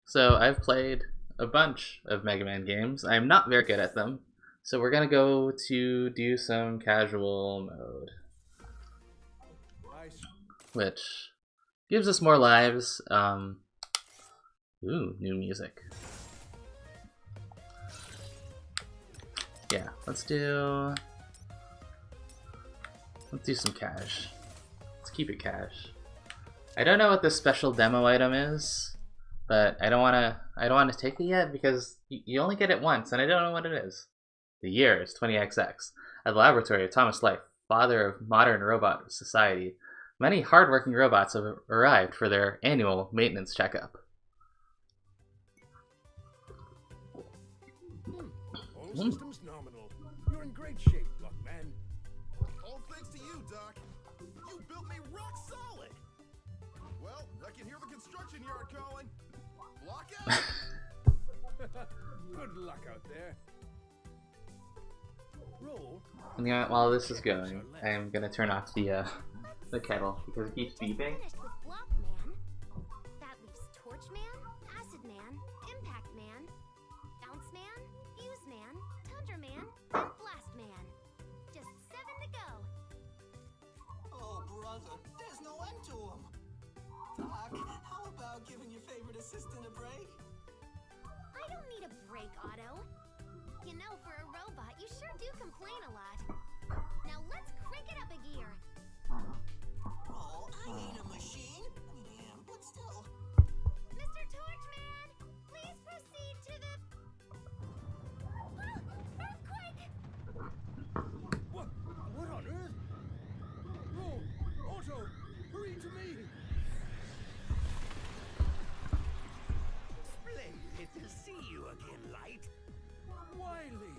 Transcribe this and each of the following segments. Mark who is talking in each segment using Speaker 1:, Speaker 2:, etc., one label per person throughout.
Speaker 1: So I've played a bunch of Mega Man games. I'm not very good at them. So we're gonna go to do some casual mode, which gives us more lives. Ooh, new music. Yeah, let's do some cash. Let's keep it cash. I don't know what this special demo item is, but I don't wanna take it yet because you only get it once, and I don't know what it is. The year is 20XX. At the laboratory of Thomas Life, father of modern robot society, many hardworking robots have arrived for their annual maintenance checkup.
Speaker 2: All systems nominal. You're in great shape, Buckman.
Speaker 3: All thanks to you, Doc. You built me rock solid. Well, I can hear the construction yard calling. Block out.
Speaker 2: Good luck out there. Roll.
Speaker 1: And while this is going, I am gonna turn off the kettle because it keeps beeping.
Speaker 4: Finished with Blockman. That leaves Torchman, Acid Man, Impact Man, Bounce Man, Fuse Man, Tundra Man, and Blast Man. Just 7 to go.
Speaker 5: Oh, brother, there's no end to them. Doc, how about giving your favorite assistant a break?
Speaker 4: I don't need a break, Otto. You know, for a robot, you sure do complain a lot. Now let's crank it up a gear.
Speaker 5: Oh, I ain't a machine. I mean, I am, but still.
Speaker 4: Mr. Torchman, please proceed to the... Ah, earthquake!
Speaker 2: What on earth? Roll, Otto, hurry to me.
Speaker 6: Splendid to see you again, Light.
Speaker 2: Wiley.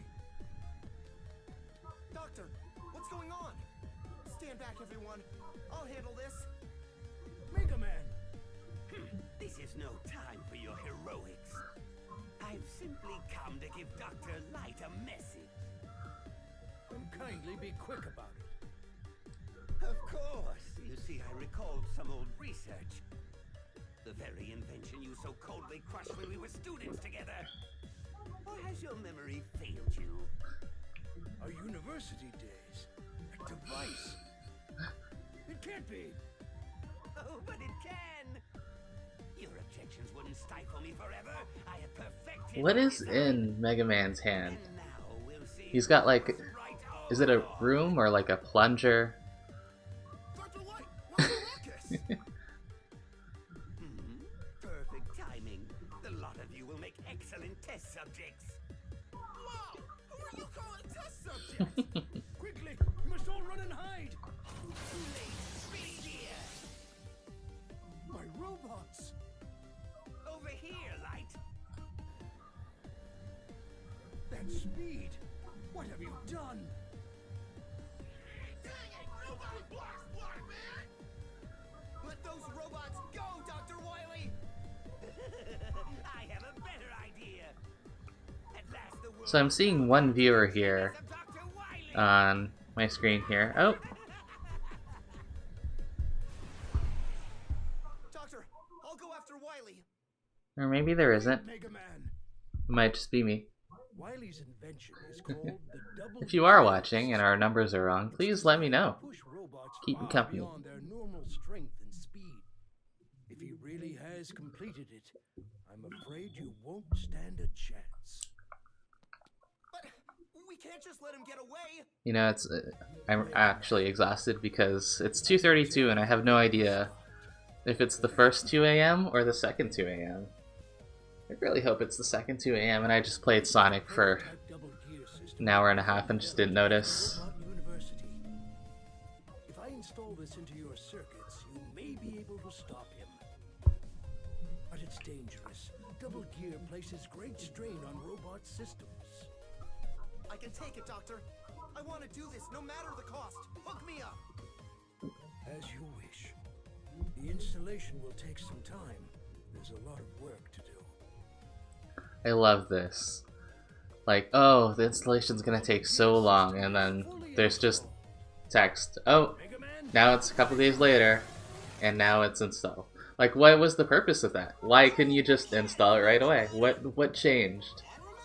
Speaker 3: Doctor, what's going on? Stand back, everyone. I'll handle this.
Speaker 2: Mega Man.
Speaker 6: This is no time for your heroics. I've simply come to give Dr. Light a message.
Speaker 2: Then kindly be quick about it.
Speaker 6: Of course. You see, I recalled some old research. The very invention you so coldly crushed when we were students together. Or has your memory failed you?
Speaker 2: Our university days. A device. It can't be.
Speaker 6: Oh, but it can. Your objections wouldn't stifle me forever. I had perfected.
Speaker 1: What is in Mega Man's hand?
Speaker 6: And now we'll see
Speaker 1: He's got like,
Speaker 6: right
Speaker 1: is it a broom or like a plunger?
Speaker 3: Dr. Light, where's the ruckus?
Speaker 6: Perfect timing. The lot of you will make excellent test subjects.
Speaker 3: Mom, who are you calling test subjects?
Speaker 2: Quickly, you must all run and hide.
Speaker 6: Too late. Speed gear.
Speaker 2: My robots.
Speaker 6: Over here, Light.
Speaker 2: That speed. What have you done?
Speaker 3: Dang it! Nobody blocks Blockman! Let those robots go, Dr. Wiley!
Speaker 6: I have a better idea. At last the world
Speaker 1: So I'm seeing one viewer here
Speaker 6: of Dr. Wiley.
Speaker 1: on my screen here. Oh,
Speaker 3: Doctor, I'll go after Wiley.
Speaker 1: or maybe there isn't.
Speaker 2: Mega Man.
Speaker 1: It might just be me.
Speaker 2: Wiley's invention is called the double.
Speaker 1: If you are watching and our numbers are wrong, please let me know.
Speaker 2: Push robots
Speaker 1: Keep me
Speaker 2: far
Speaker 1: company.
Speaker 2: beyond their normal strength and speed. If he really has completed it, I'm afraid you won't stand a chance.
Speaker 3: But we can't just let him get away.
Speaker 1: You know, it's I'm actually exhausted because it's 2:32 and I have no idea if it's the first 2 a.m. or the second 2 a.m. I really hope it's the second 2 a.m. and I just played Sonic for
Speaker 2: That double gear system
Speaker 1: an hour and a half and just didn't notice.
Speaker 2: Robot University. If I install this into your circuits, you may be able to stop him. But it's dangerous. Double gear places great strain on robot systems.
Speaker 3: I can take it, Doctor. I want to do this no matter the cost. Hook me up.
Speaker 2: As you wish. The installation will take some time. There's a lot of work to do.
Speaker 1: I love this. Like, oh, the installation's gonna take so long, and then there's just text. Oh,
Speaker 2: Mega Man?
Speaker 1: now it's a couple days later, and now it's installed. Like, what was the purpose of that? Why couldn't you just install it right away? What changed?
Speaker 5: And remember,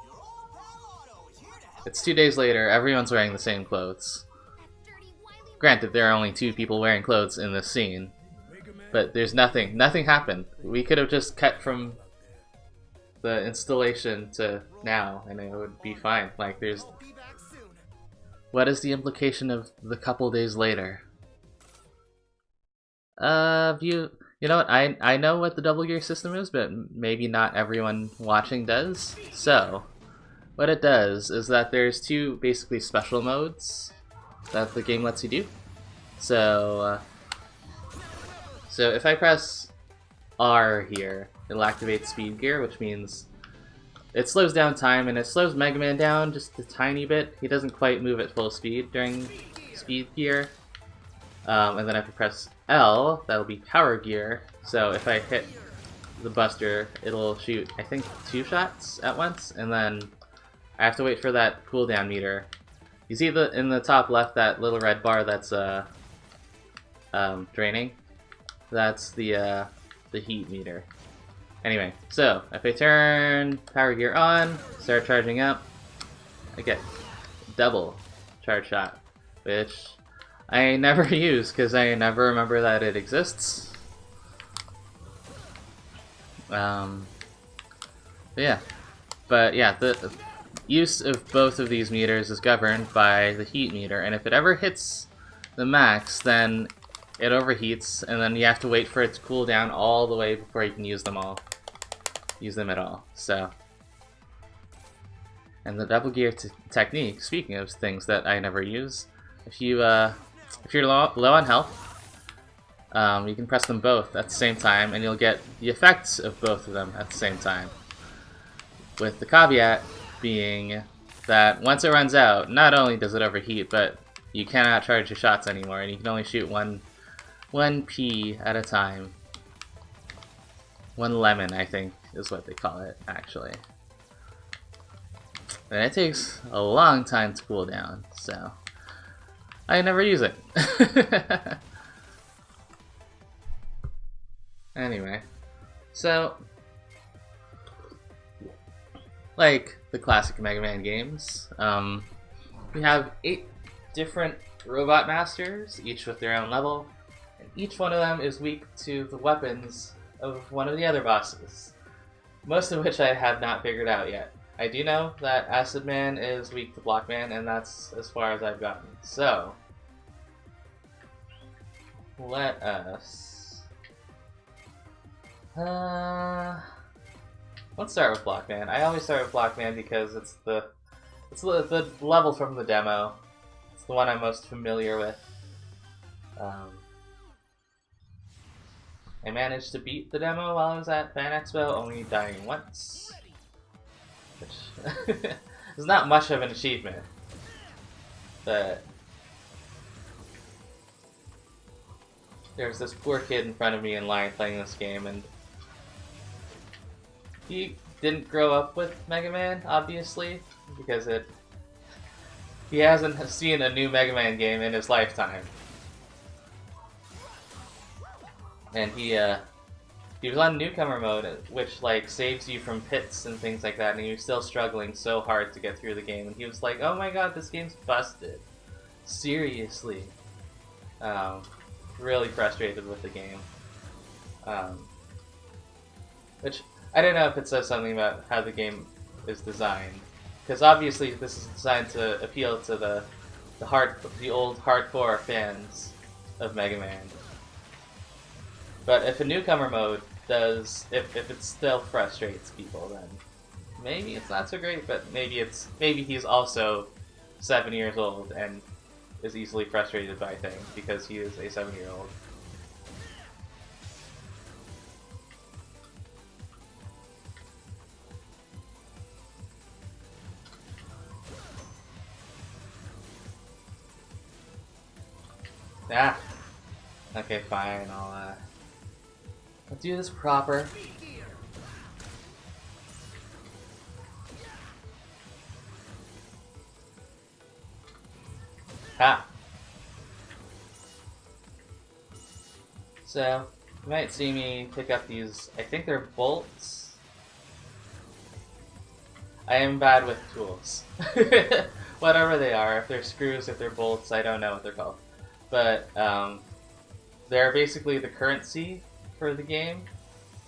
Speaker 5: your old pal Otto is here to help.
Speaker 1: It's 2 days later, everyone's wearing the same clothes.
Speaker 4: That dirty, wily
Speaker 1: Granted, there are only 2 people wearing clothes in this scene,
Speaker 2: Mega Man,
Speaker 1: but there's nothing happened. We could have just cut from the installation to now, and it would be fine. Like, there's...
Speaker 3: I'll be back soon.
Speaker 1: What is the implication of the couple days later? You know what, I know what the Double Gear system is, but maybe not everyone watching does. So, what it does is that there's 2 basically special modes that the game lets you do. So if I press R here, it'll activate Speed Gear, which means it slows down time, and it slows Mega Man down just a tiny bit. He doesn't quite move at full speed during Speed Gear. And then if I press L, that'll be Power Gear. So if I hit the Buster, it'll shoot, I think, 2 shots at once, and then I have to wait for that cooldown meter. You see in the top left that little red bar that's draining? That's the heat meter. Anyway, so if I turn Power Gear on, start charging up, I get double charge shot, which I never use because I never remember that it exists. But yeah, the use of both of these meters is governed by the heat meter, and if it ever hits the max, then it overheats, and then you have to wait for it to cool down all the way before you can use them at all. So, and the Double Gear technique, speaking of things that I never use, if you're low on health, you can press them both at the same time, and you'll get the effects of both of them at the same time. With the caveat being that once it runs out, not only does it overheat, but you cannot charge your shots anymore, and you can only shoot one P at a time. 1 lemon, I think, is what they call it, actually. And it takes a long time to cool down, so I never use it. Anyway, so like the classic Mega Man games, we have 8 different robot masters, each with their own level, and each one of them is weak to the weapons of one of the other bosses, most of which I have not figured out yet. I do know that Acid Man is weak to Block Man, and that's as far as I've gotten. So, let us... let's start with Block Man. I always start with Block Man because it's the level from the demo. It's the one I'm most familiar with. I managed to beat the demo while I was at Fan Expo, only dying once, which is not much of an achievement, but there's this poor kid in front of me in line playing this game, and he didn't grow up with Mega Man, obviously, because he hasn't seen a new Mega Man game in his lifetime. And he was on newcomer mode, which like saves you from pits and things like that, and he was still struggling so hard to get through the game, and he was like, "Oh my god, this game's busted. Seriously." Really frustrated with the game. Which, I don't know if it says something about how the game is designed, because obviously this is designed to appeal to the old hardcore fans of Mega Man. But if a newcomer mode does, if it still frustrates people, then maybe it's not so great. But maybe he's also 7 years old and is easily frustrated by things because he is a 7-year-old. Ah. Okay, fine. I'll do this proper. Ha! So, You might see me pick up these, I think they're bolts. I am bad with tools. Whatever they are, if they're screws, if they're bolts, I don't know what they're called. But they're basically the currency for the game.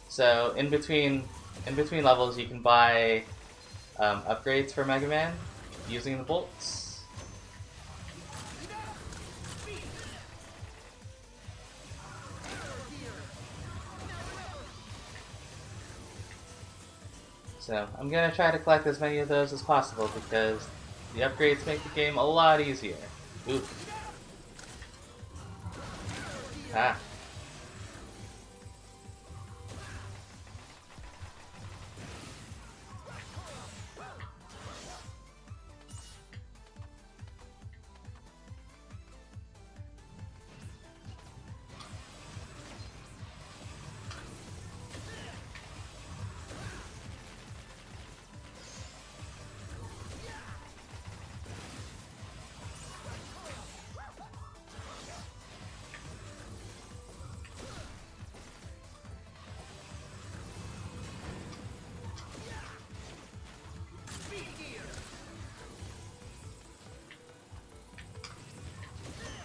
Speaker 1: So in between levels you can buy upgrades for Mega Man using the bolts. So I'm gonna try to collect as many of those as possible because the upgrades make the game a lot easier. Ooh. Ah.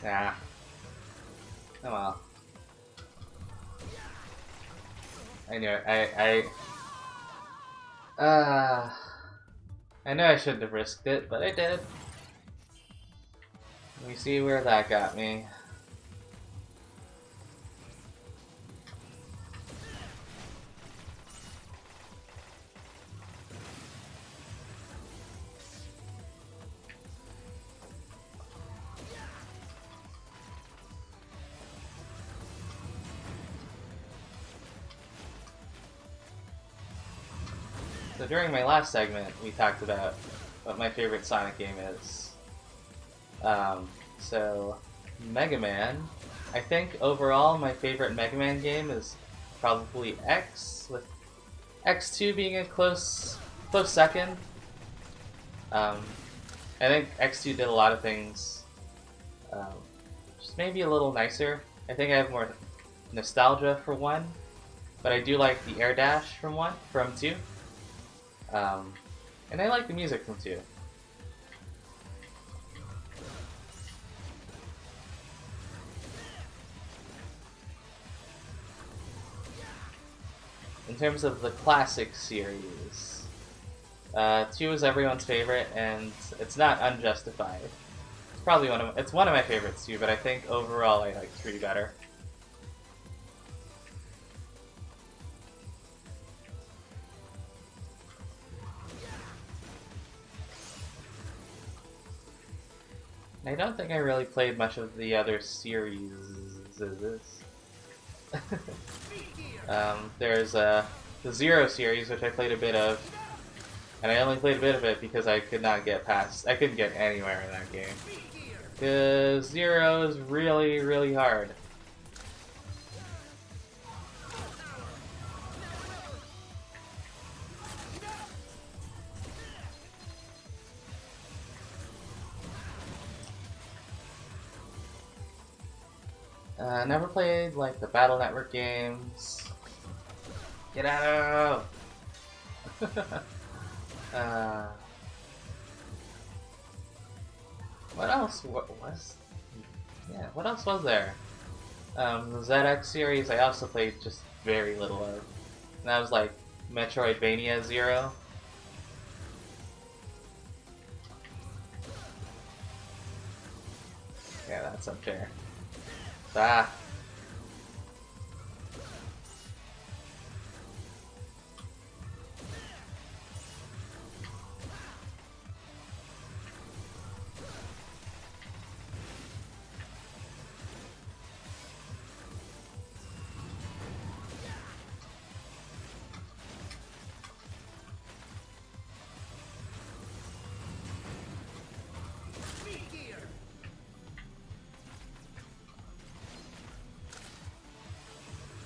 Speaker 1: Ah. Oh well. I knew it. I know I shouldn't have risked it, but I did. Let me see where that got me. So during my last segment, we talked about what my favorite Sonic game is. So Mega Man. I think overall my favorite Mega Man game is probably X, with X2 being a close second. I think X2 did a lot of things just maybe a little nicer. I think I have more nostalgia for 1, but I do like the air dash from 2. And I like the music from 2. In terms of the classic series, 2 is everyone's favorite, and it's not unjustified. It's probably it's one of my favorites too, but I think overall I like 3 better. I don't think I really played much of the other series. There's the Zero series, which I played a bit of, and I only played a bit of it because I couldn't get anywhere in that game. Because Zero is really, really hard. Never played like the Battle Network games. Get out! What else? What else was there? The ZX series I also played just very little of. And that was like Metroidvania Zero. Yeah, that's unfair. Ah.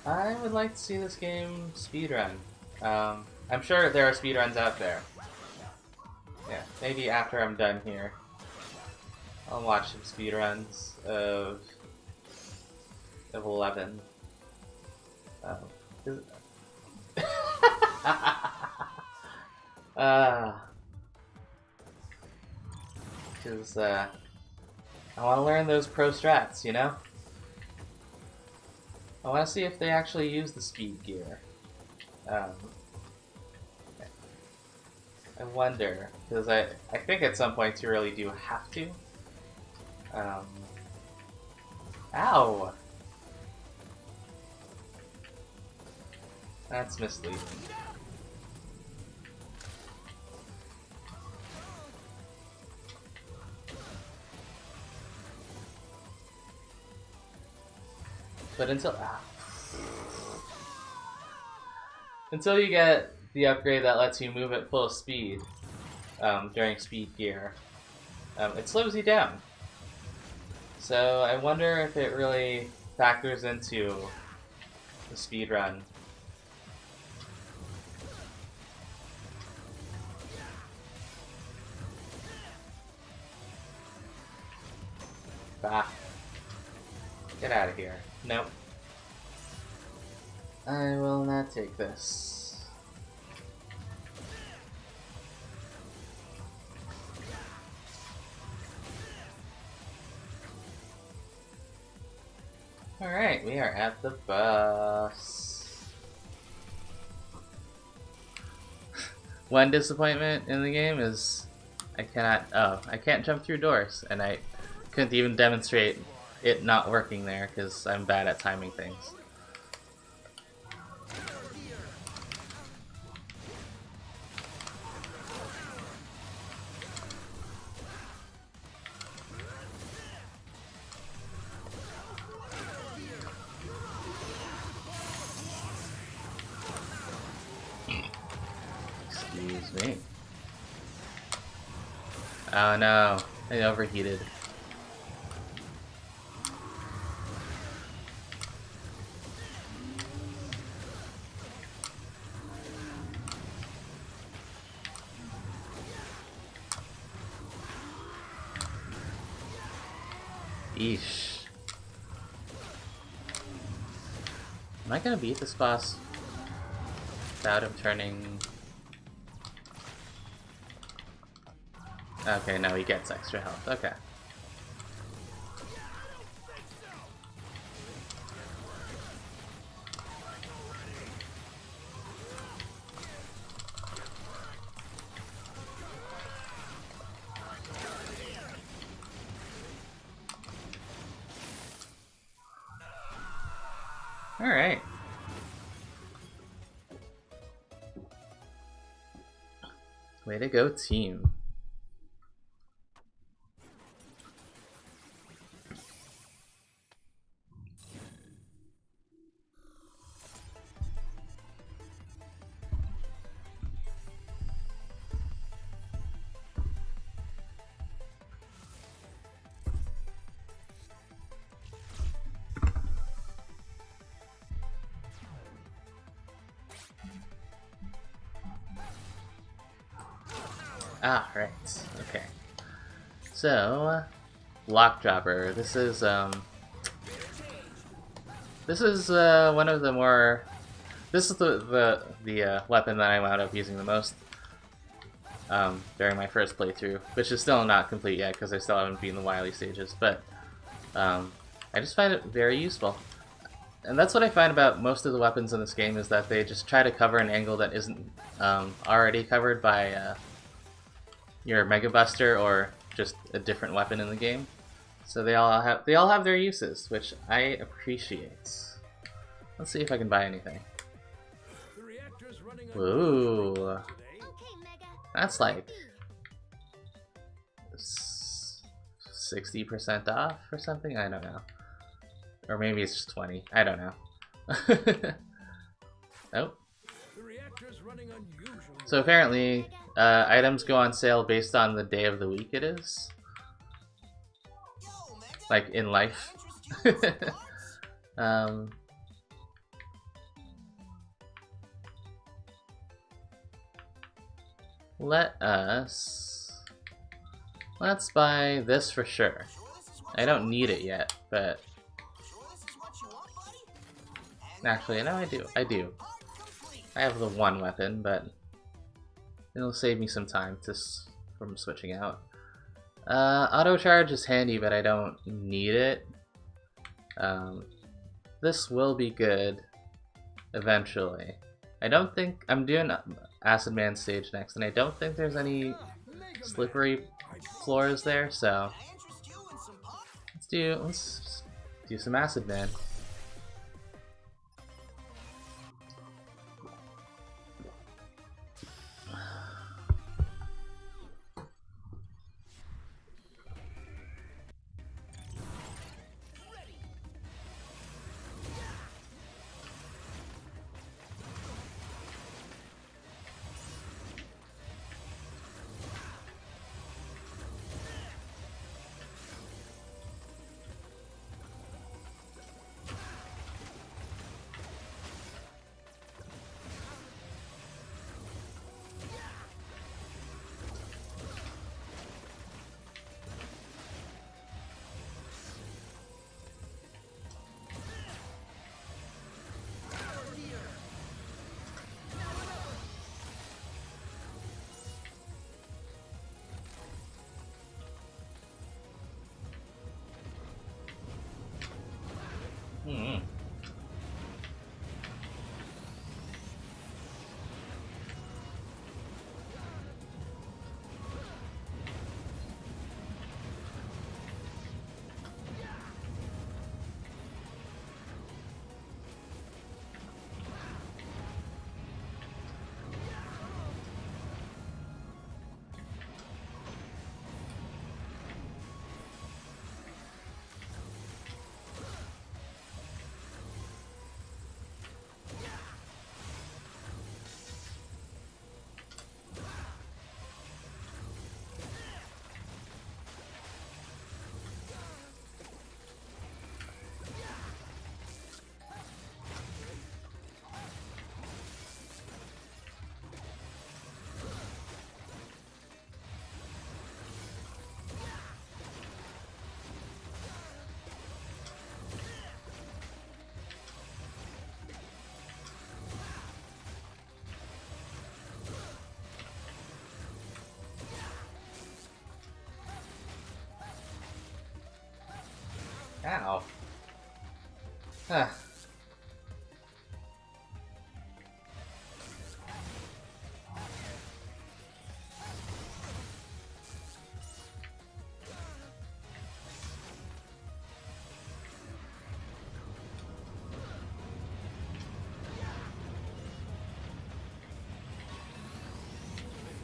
Speaker 1: I would like to see this game speedrun. I'm sure there are speedruns out there. Yeah, maybe after I'm done here, I'll watch some speedruns of 11. Is it... Because, I want to learn those pro strats, you know? I want to see if they actually use the speed gear. I wonder, because I think at some points you really do have to. Ow! That's misleading. But until you get the upgrade that lets you move at full speed during speed gear, it slows you down. So I wonder if it really factors into the speed run. Bah. Get out of here. Nope. I will not take this. Alright, we are at the bus. One disappointment in the game is I can't jump through doors, and I couldn't even demonstrate it not working there because I'm bad at timing things. Excuse me. Oh no, I overheated. Eesh. Am I gonna beat this boss without him turning... Okay, no, he gets extra health. Okay. Alright. Way to go, team. Ah, right. Okay. So, Lockdropper. This is one of the more... This is the weapon that I wound up using the most during my first playthrough, which is still not complete yet because I still haven't beaten the Wily stages, but I just find it very useful. And that's what I find about most of the weapons in this game, is that they just try to cover an angle that isn't already covered by your Mega Buster or just a different weapon in the game. So they all have their uses, which I appreciate. Let's see if I can buy anything. Ooh,
Speaker 4: Okay, Mega.
Speaker 1: that's like 60% off or something. I don't know, or maybe it's just 20. I don't know. Nope. So apparently, items go on sale based on the day of the week it is. Like in life. Let's buy this for sure. I don't need it yet, but Actually, no, I do. I do. I have the one weapon, but it'll save me some time from switching out. Auto charge is handy, but I don't need it. This will be good eventually. I don't think I'm doing Acid Man stage next, and I don't think there's any slippery floors there, so let's do some Acid Man. Ow. Huh.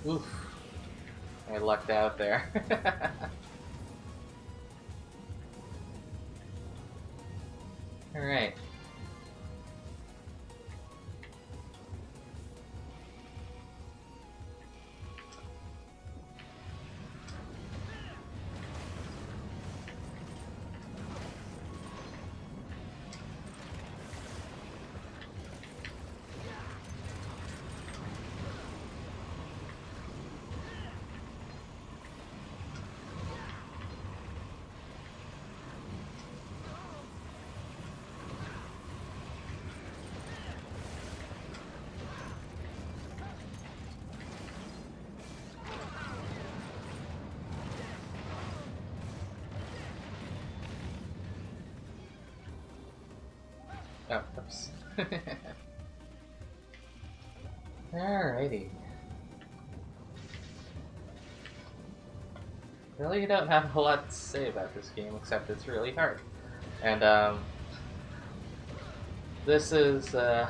Speaker 1: Oof. I lucked out there. Alright. Oh, oops. Alrighty. Really don't have a whole lot to say about this game, except it's really hard. And, this is, oh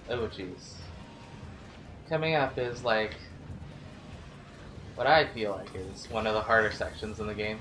Speaker 1: jeez. Coming up is, like, what I feel like is one of the harder sections in the game.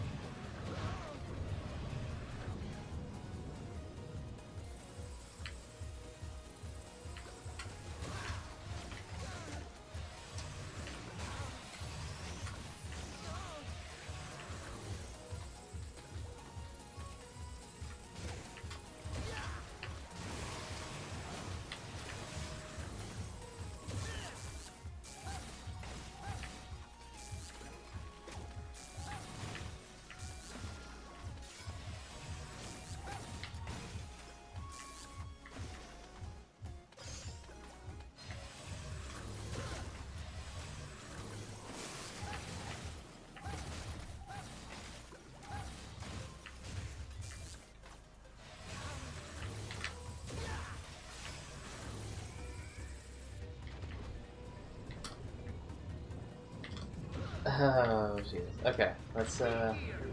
Speaker 1: Oh, jeez. Okay, let's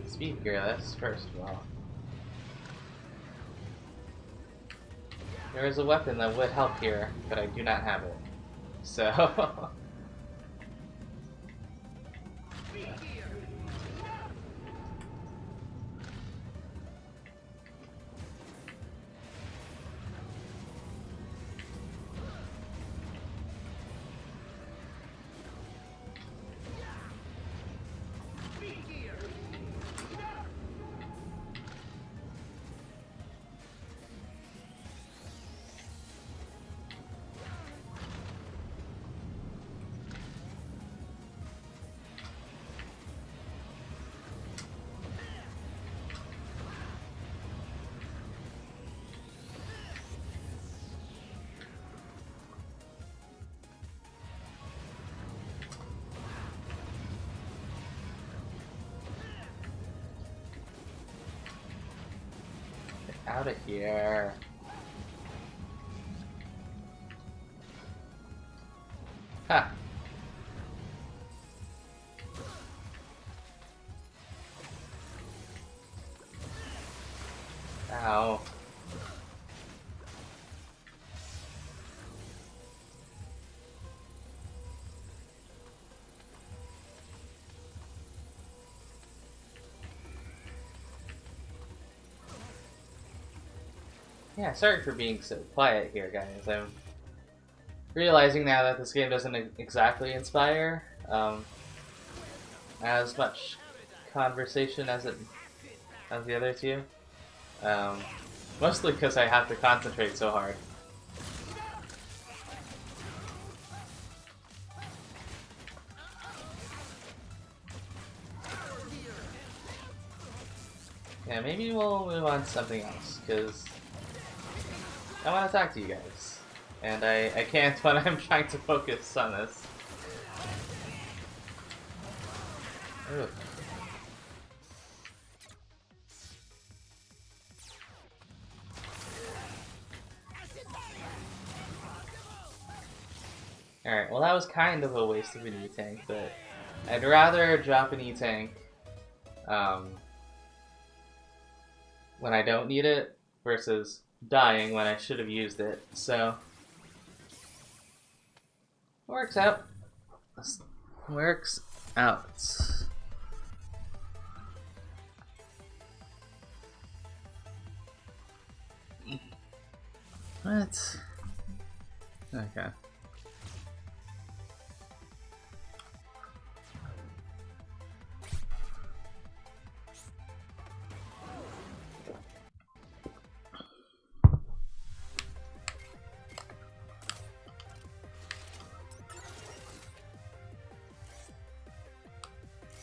Speaker 1: speed gear this first of all. There is a weapon that would help here, but I do not have it. So... out of here. Ha. Ow. Yeah, sorry for being so quiet here, guys. I'm realizing now that this game doesn't exactly inspire as much conversation as the other two. Mostly because I have to concentrate so hard. Yeah, maybe we'll move on to something else, because I want to talk to you guys. And I can't when I'm trying to focus on this. Ugh. Alright, well that was kind of a waste of an E-Tank, but I'd rather drop an E-Tank when I don't need it versus dying when I should have used it, so works out. Works out. What? Okay.